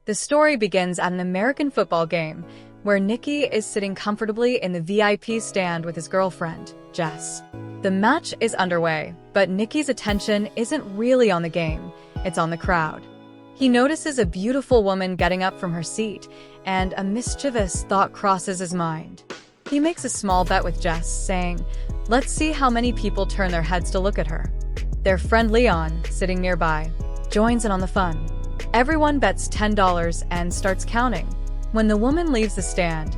The story begins at an American football game, where Nicky is sitting comfortably in the VIP stand with his girlfriend, Jess. The match is underway, but Nicky's attention isn't really on the game, it's on the crowd. He notices a beautiful woman getting up from her seat, and a mischievous thought crosses his mind. He makes a small bet with Jess, saying, "Let's see how many people turn their heads to look at her." Their friend Leon, sitting nearby, joins in on the fun. Everyone bets $10 and starts counting. When the woman leaves the stand,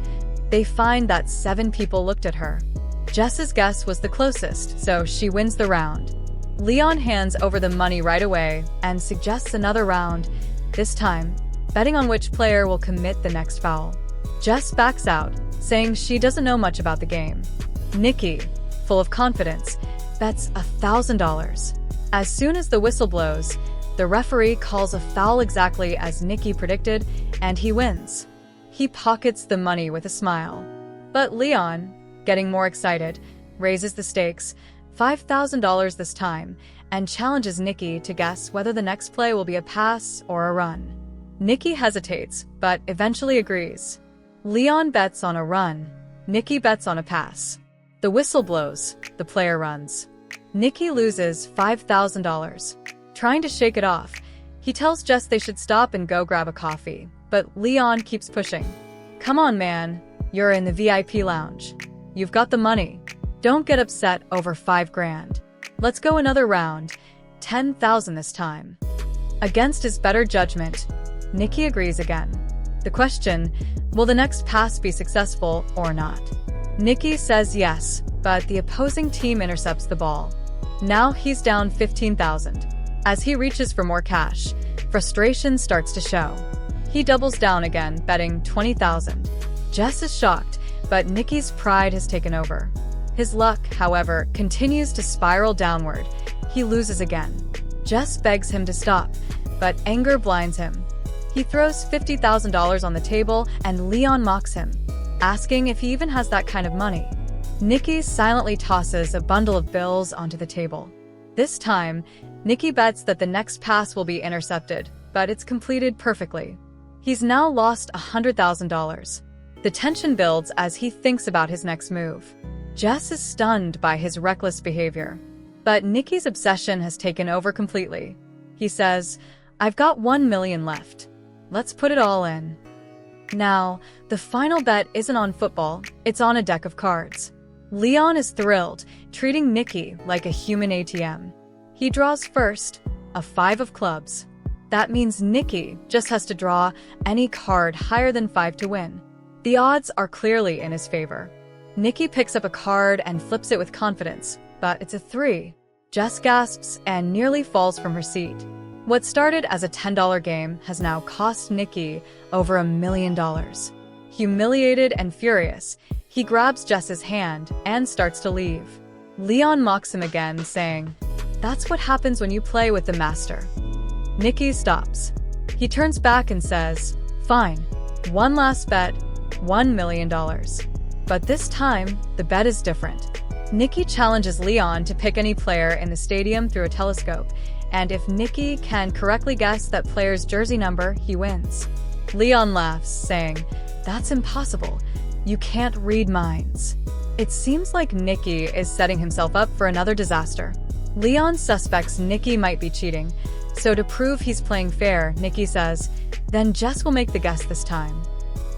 they find that 7 people looked at her. Jess's guess was the closest, so she wins the round. Leon hands over the money right away and suggests another round, this time betting on which player will commit the next foul. Jess backs out, saying she doesn't know much about the game. Nicky, full of confidence, bets $1,000. As soon as the whistle blows, the referee calls a foul exactly as Nicky predicted, and he wins. He pockets the money with a smile. But Leon, getting more excited, raises the stakes, $5,000 this time, and challenges Nicky to guess whether the next play will be a pass or a run. Nicky hesitates, but eventually agrees. Leon bets on a run. Nicky bets on a pass. The whistle blows. The player runs. Nicky loses $5,000. Trying to shake it off, he tells Jess they should stop and go grab a coffee, but Leon keeps pushing. "Come on, man. You're in the VIP lounge. You've got the money. Don't get upset over $5,000. Let's go another round. $10,000 this time." Against his better judgment, Nicky agrees again. The question, will the next pass be successful or not? Nicky says yes, but the opposing team intercepts the ball. Now he's down $15,000. As he reaches for more cash, frustration starts to show. He doubles down again, betting $20,000. Jess is shocked, but Nicky's pride has taken over. His luck, however, continues to spiral downward. He loses again. Jess begs him to stop, but anger blinds him. He throws $50,000 on the table, and Leon mocks him, asking if he even has that kind of money. Nicky silently tosses a bundle of bills onto the table. This time, Nicky bets that the next pass will be intercepted, but it's completed perfectly. He's now lost $100,000. The tension builds as he thinks about his next move. Jess is stunned by his reckless behavior, but Nicky's obsession has taken over completely. He says, "I've got $1 million left. Let's put it all in." Now, the final bet isn't on football, it's on a deck of cards. Leon is thrilled, treating Nicky like a human ATM. He draws first, a 5 of clubs. That means Nicky just has to draw any card higher than 5 to win. The odds are clearly in his favor. Nicky picks up a card and flips it with confidence, but it's a 3. Jess gasps and nearly falls from her seat. What started as a $10 game has now cost Nicky over $1 million. Humiliated and furious, he grabs Jess's hand and starts to leave. Leon mocks him again, saying, "That's what happens when you play with the master." Nicky stops. He turns back and says, "Fine, one last bet, $1 million. But this time, the bet is different." Nicky challenges Leon to pick any player in the stadium through a telescope, and if Nicky can correctly guess that player's jersey number, he wins. Leon laughs, saying, "That's impossible. You can't read minds." It seems like Nicky is setting himself up for another disaster. Leon suspects Nicky might be cheating, so to prove he's playing fair, Nicky says, "Then Jess will make the guess this time."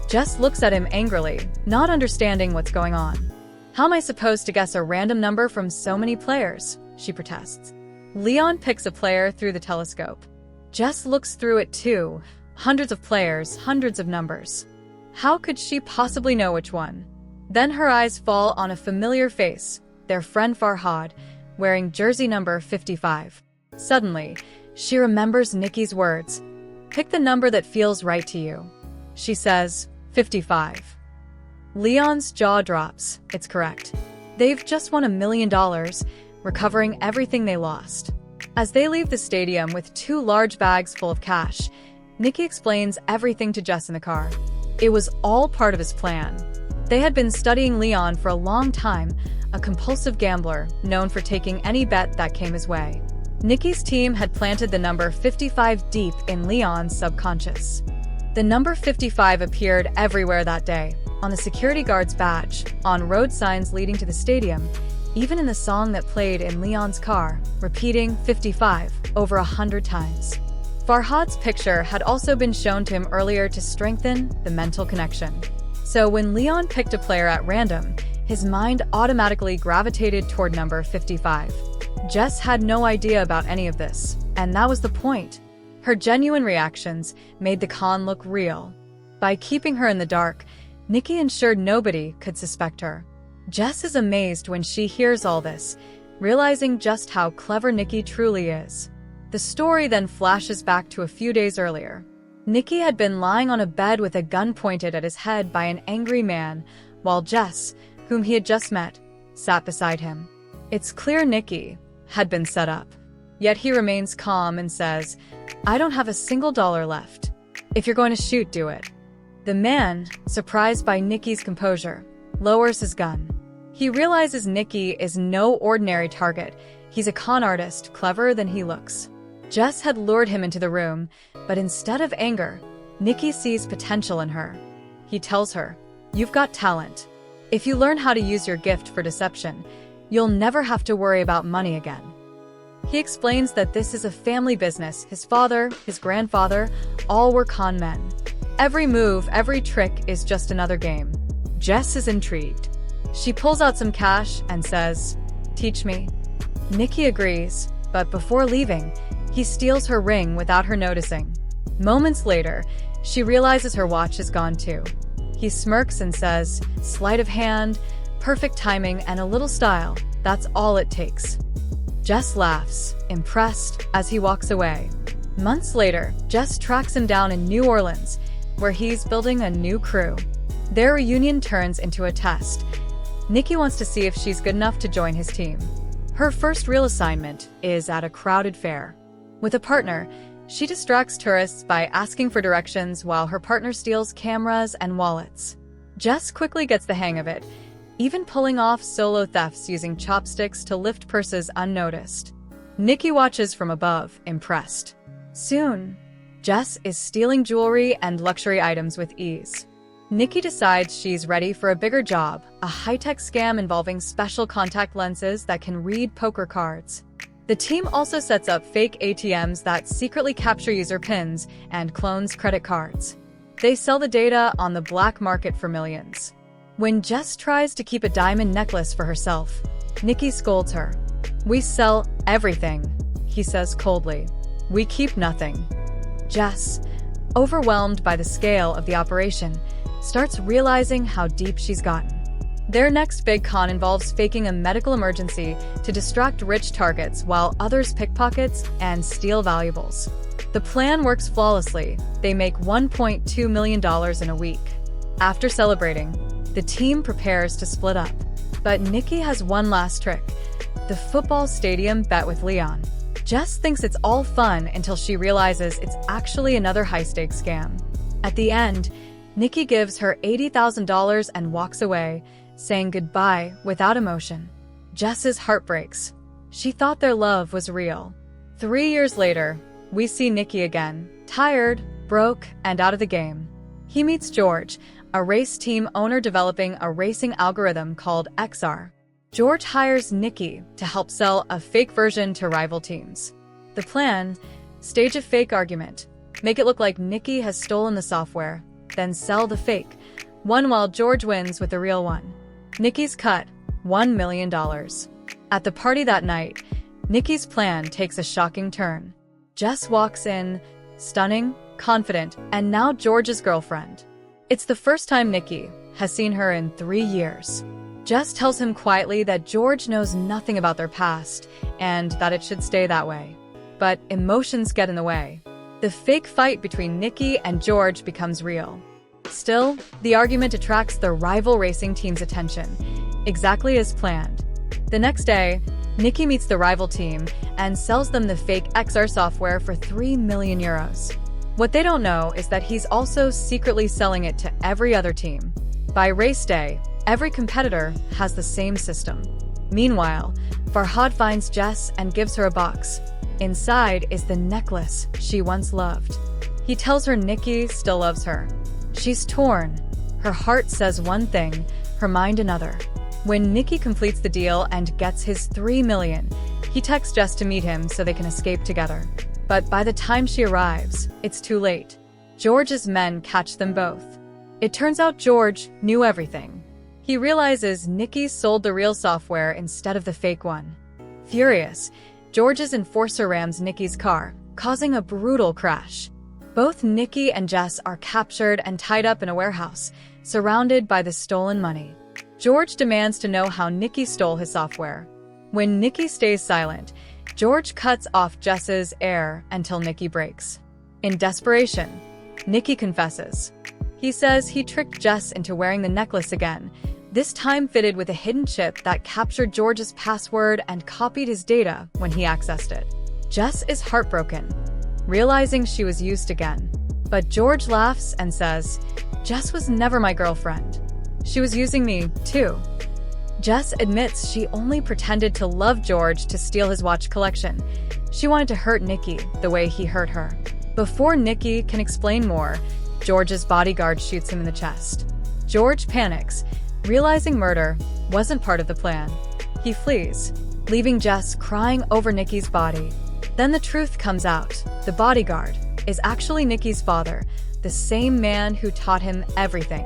Jess looks at him angrily, not understanding what's going on. "How am I supposed to guess a random number from so many players?" she protests. Leon picks a player through the telescope. Jess looks through it too. Hundreds of players, hundreds of numbers. How could she possibly know which one? Then her eyes fall on a familiar face, their friend Farhad, wearing jersey number 55. Suddenly, she remembers Nicky's words. "Pick the number that feels right to you." She says, 55. Leon's jaw drops. It's correct. They've just won $1 million, recovering everything they lost. As they leave the stadium with 2 large bags full of cash, Nicky explains everything to Jess in the car. It was all part of his plan. They had been studying Leon for a long time, a compulsive gambler known for taking any bet that came his way. Nicky's team had planted the number 55 deep in Leon's subconscious. The number 55 appeared everywhere that day, on the security guard's badge, on road signs leading to the stadium, even in the song that played in Leon's car, repeating 55 over 100 times. Farhad's picture had also been shown to him earlier to strengthen the mental connection. So when Leon picked a player at random, his mind automatically gravitated toward number 55. Jess had no idea about any of this, and that was the point. Her genuine reactions made the con look real. By keeping her in the dark, Nicky ensured nobody could suspect her. Jess is amazed when she hears all this, realizing just how clever Nicky truly is. The story then flashes back to a few days earlier. Nicky had been lying on a bed with a gun pointed at his head by an angry man, while Jess, whom he had just met, sat beside him. It's clear Nicky had been set up. Yet he remains calm and says, "I don't have a single dollar left. If you're going to shoot, do it." The man, surprised by Nicky's composure, lowers his gun. He realizes Nicky is no ordinary target. He's a con artist, cleverer than he looks. Jess had lured him into the room, but instead of anger, Nicky sees potential in her. He tells her, "You've got talent. If you learn how to use your gift for deception, you'll never have to worry about money again." He explains that this is a family business. His father, his grandfather, all were con men. Every move, every trick is just another game. Jess is intrigued. She pulls out some cash and says, "Teach me." Nicky agrees, but before leaving, he steals her ring without her noticing. Moments later, she realizes her watch is gone too. He smirks and says, "Sleight of hand, perfect timing, and a little style. That's all it takes." Jess laughs, impressed, as he walks away. Months later, Jess tracks him down in New Orleans, where he's building a new crew. Their reunion turns into a test. Nicky wants to see if she's good enough to join his team. Her first real assignment is at a crowded fair. With a partner, she distracts tourists by asking for directions while her partner steals cameras and wallets. Jess quickly gets the hang of it, even pulling off solo thefts using chopsticks to lift purses unnoticed. Nicky watches from above, impressed. Soon, Jess is stealing jewelry and luxury items with ease. Nicky decides she's ready for a bigger job, a high-tech scam involving special contact lenses that can read poker cards. The team also sets up fake ATMs that secretly capture user PINs and clones credit cards. They sell the data on the black market for millions. When Jess tries to keep a diamond necklace for herself, Nicky scolds her. "We sell everything," he says coldly. "We keep nothing." Jess, overwhelmed by the scale of the operation, starts realizing how deep she's gotten. Their next big con involves faking a medical emergency to distract rich targets while others pickpockets and steal valuables. The plan works flawlessly. They make $1.2 million in a week. After celebrating, the team prepares to split up. But Nicky has one last trick: the football stadium bet with Leon. Jess thinks it's all fun until she realizes it's actually another high-stakes scam. At the end, Nicky gives her $80,000 and walks away, saying goodbye without emotion. Jess's heart breaks. She thought their love was real. 3 years later, we see Nicky again, tired, broke, and out of the game. He meets George, a race team owner developing a racing algorithm called XR. George hires Nicky to help sell a fake version to rival teams. The plan: stage a fake argument, make it look like Nicky has stolen the software, then sell the fake one while George wins with the real one. Nicky's cut, $1 million. At the party that night, Nicky's plan takes a shocking turn. Jess walks in, stunning, confident, and now George's girlfriend. It's the first time Nicky has seen her in 3 years. Jess tells him quietly that George knows nothing about their past and that it should stay that way. But emotions get in the way. The fake fight between Nicky and George becomes real. Still, the argument attracts the rival racing team's attention, exactly as planned. The next day, Nicky meets the rival team and sells them the fake XR software for €3 million. What they don't know is that he's also secretly selling it to every other team. By race day, every competitor has the same system. Meanwhile, Farhad finds Jess and gives her a box. Inside is the necklace she once loved. He tells her Nicky still loves her. She's torn. Her heart says one thing, her mind another. When Nicky completes the deal and gets his $3 million, he texts Jess to meet him so they can escape together. But by the time she arrives, it's too late. George's men catch them both. It turns out George knew everything. He realizes Nicky sold the real software instead of the fake one. Furious, George's enforcer rams Nicky's car, causing a brutal crash. Both Nicky and Jess are captured and tied up in a warehouse, surrounded by the stolen money. George demands to know how Nicky stole his software. When Nicky stays silent, George cuts off Jess's air until Nicky breaks. In desperation, Nicky confesses. He says he tricked Jess into wearing the necklace again, this time fitted with a hidden chip that captured George's password and copied his data when he accessed it. Jess is heartbroken, realizing she was used again. But George laughs and says, "Jess was never my girlfriend. She was using me, too." Jess admits she only pretended to love George to steal his watch collection. She wanted to hurt Nicky the way he hurt her. Before Nicky can explain more, George's bodyguard shoots him in the chest. George panics, realizing murder wasn't part of the plan. He flees, leaving Jess crying over Nicky's body. Then the truth comes out. The bodyguard is actually Nicky's father, the same man who taught him everything.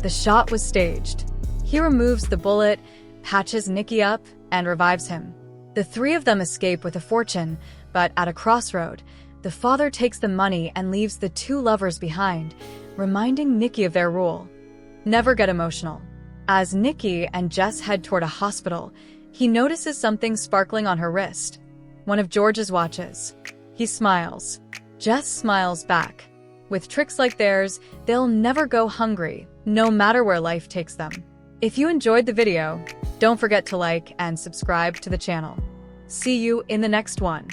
The shot was staged. He removes the bullet, patches Nicky up, and revives him. The three of them escape with a fortune, but at a crossroad, the father takes the money and leaves the two lovers behind, reminding Nicky of their rule: never get emotional. As Nicky and Jess head toward a hospital, he notices something sparkling on her wrist, one of George's watches. He smiles. Jess smiles back. With tricks like theirs, they'll never go hungry, no matter where life takes them. If you enjoyed the video, don't forget to like and subscribe to the channel. See you in the next one.